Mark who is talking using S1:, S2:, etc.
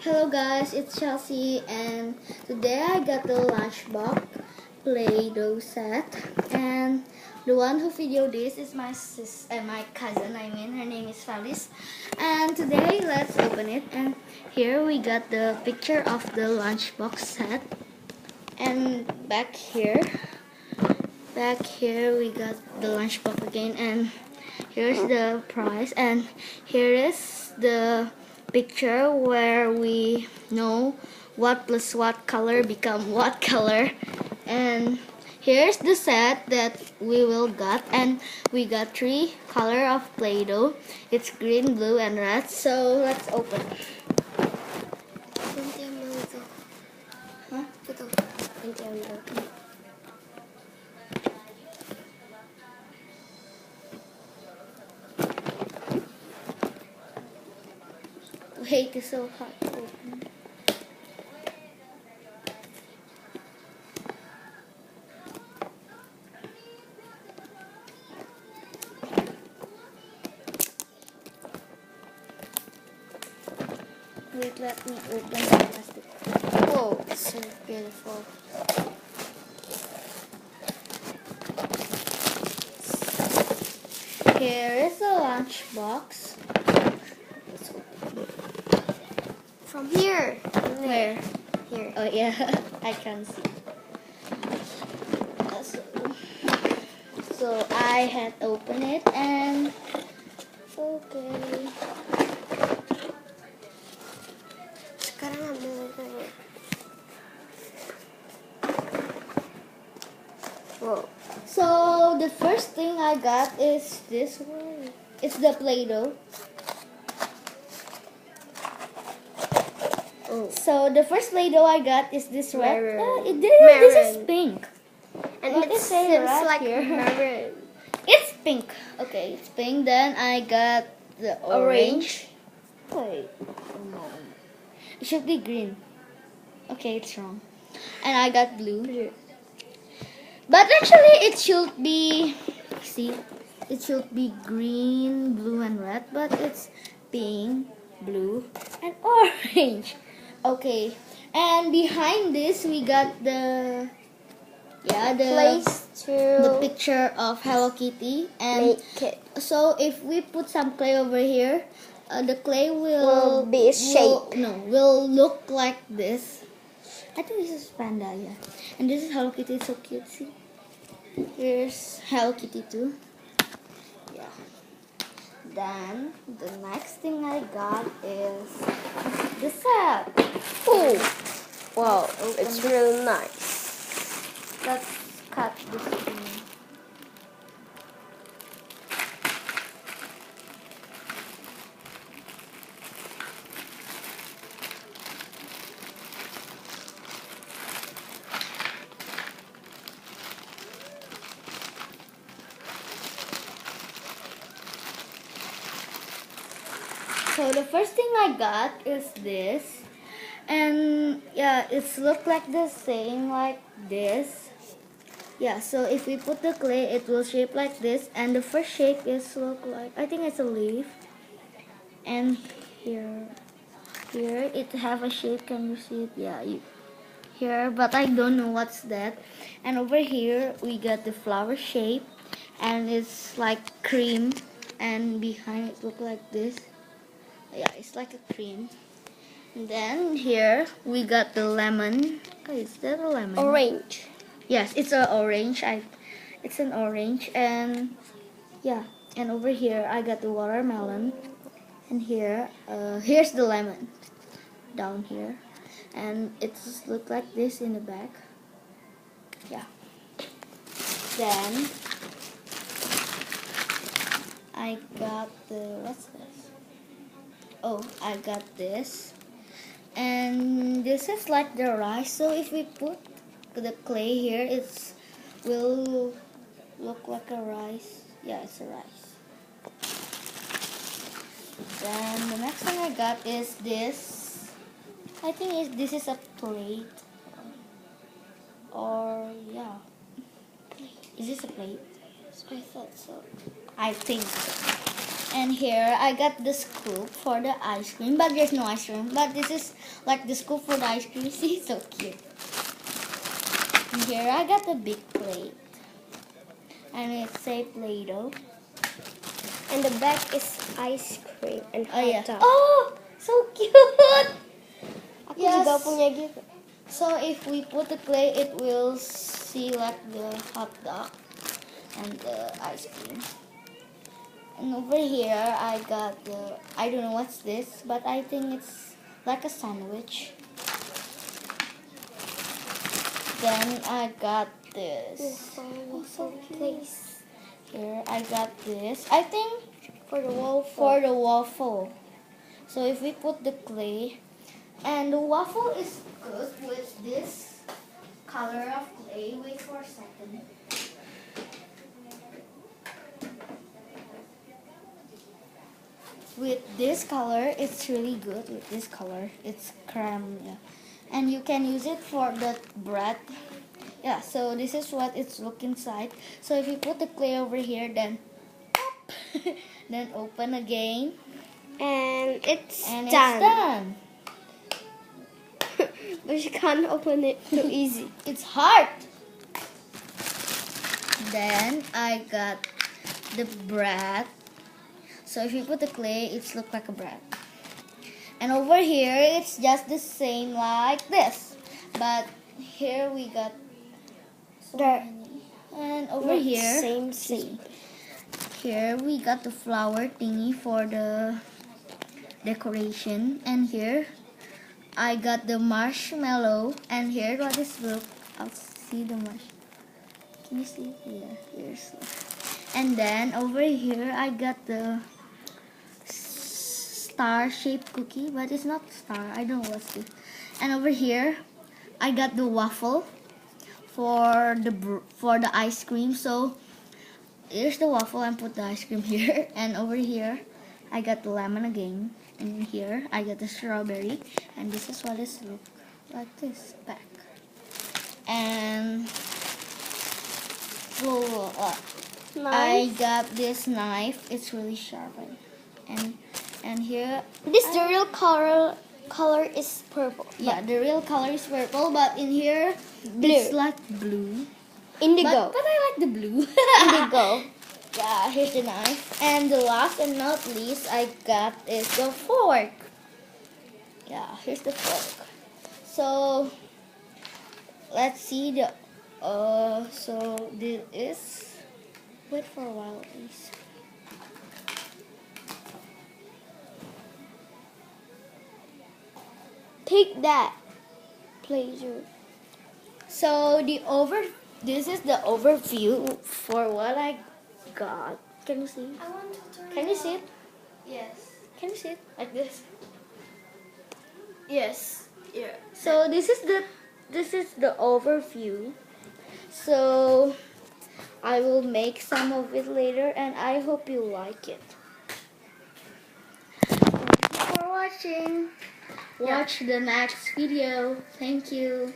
S1: Hello guys, it's Chelsea and today I got the lunchbox Playdoh set, and the one who videoed this is my cousin. Her name is Felice, and today let's open it. And here we got the picture of the lunchbox set, and back here we got the lunchbox again, and here's the price, and here is the picture where we know what plus what color become what color. And here's the set that we will got, and we got 3 color of Play-Doh. It's green, blue, and red. So let's open. Huh? Wait, it's so hard to open. Wait, let me open the plastic. Whoa, it's so beautiful. Here is the lunchbox.
S2: From here.
S1: Where?
S2: Here.
S1: Oh yeah, I can see. So I had opened it, and okay.
S2: Sekarang ambil lagi.
S1: Whoa. So the first thing I got is this one. It's the Play-Doh.
S2: Oh.
S1: So the first Play-Doh I got is this red.
S2: Maroon.
S1: This is pink.
S2: And
S1: What
S2: it
S1: is it
S2: seems
S1: right
S2: like
S1: here?
S2: maroon.
S1: It's pink. Okay, it's pink. Then I got the orange. Wait, no. It should be green. Okay, it's wrong. And I got blue. But actually, it should be, see, it should be green, blue, and red. But it's pink, blue, and orange. Okay, and behind this we got the
S2: Place
S1: the
S2: to
S1: picture of Hello Kitty, and
S2: make it.
S1: so if we put some clay over here, the clay will
S2: be a shape.
S1: Will look like this. I think this is panda, yeah. And this is Hello Kitty, so cute. See, here's Hello Kitty too. Yeah. Then the next thing I got is the set.
S2: Oh, wow,
S1: Open
S2: it's
S1: this.
S2: really nice.
S1: Let's cut this thing. So the first thing I got is this, and yeah, it's look like the same like this. Yeah, so if we put the clay, it will shape like this, and the first shape is look like, I think it's a leaf. And here it have a shape. Can you see it? Yeah, here, but I don't know what's that. And over here we got the flower shape, and it's like cream, and behind it look like this. Yeah, it's like a cream. And then here we got the lemon. Oh, is that a lemon?
S2: Orange.
S1: Yes, it's an orange. It's an orange, and yeah. And over here I got the watermelon, and here's the lemon down here, and it's look like this in the back. Yeah. Then I got what's this? Oh, I got this, and this is like the rice. So if we put the clay here, it will look like a rice. Yeah, it's a rice. Then the next thing I got is this. I think this is a plate, or yeah, is this a plate?
S2: I thought so.
S1: I think. And here I got the scoop for the ice cream, but there's no ice cream. But this is like the scoop for the ice cream. See, so cute. And here I got the big plate, and it says Play-Doh.
S2: And the back is ice cream and
S1: Oh yeah.
S2: hot dog.
S1: Oh, so cute.
S2: Aku
S1: Yes.
S2: juga punya gitu.
S1: So if we put the clay, it will see like the hot dog and the ice cream. And over here, I got the, I don't know what's this, but I think it's like a sandwich. Then I got this.
S2: Oh, so place
S1: Here, I got this. I think
S2: for the waffle.
S1: for the waffle. So if we put the clay, and the waffle is good with this color of clay. Wait for a second. With this color, it's really good with this color. It's creme, yeah. And you can use it for the bread. Yeah, so this is what it's look inside. So if you put the clay over here, then pop, then open again,
S2: And it's
S1: and
S2: done.
S1: it's done.
S2: But you can't open it too easy.
S1: It's hard. Then I got the bread. So if you put the clay, it's look like a bread. And over here, it's just the same like this. But here we got so
S2: There.
S1: many. And over
S2: Not
S1: here,
S2: same.
S1: here we got the flower thingy for the decoration. And here, I got the marshmallow. And here, what is look? I'll see the marshmallow. Can you see? Yeah, here's. And then over here, I got the star-shaped cookie, but it's not star. I don't know what's this. And over here, I got the waffle for the ice cream. So here's the waffle and put the ice cream here. And over here, I got the lemon again. And here, I got the strawberry. And this is what it look like this back. And I got this knife. It's really sharp. And here,
S2: This the real color is purple.
S1: yeah, the real color is purple, but in here it's like blue.
S2: Indigo.
S1: But I like the blue.
S2: Indigo.
S1: Yeah, here's the knife. And the last and not least I got is the fork. Yeah, here's the fork. So let's see the so this is, wait for a while please.
S2: Take that. Pleasure.
S1: So this is the overview for what I got. Can you see?
S2: I want to turn.
S1: Can you see it?
S2: Yes.
S1: Can you see it like this?
S2: Yes. Yeah.
S1: So this is the overview. So I will make some of it later, and I hope you like it. Thank you for watching. Watch the next video. Thank you.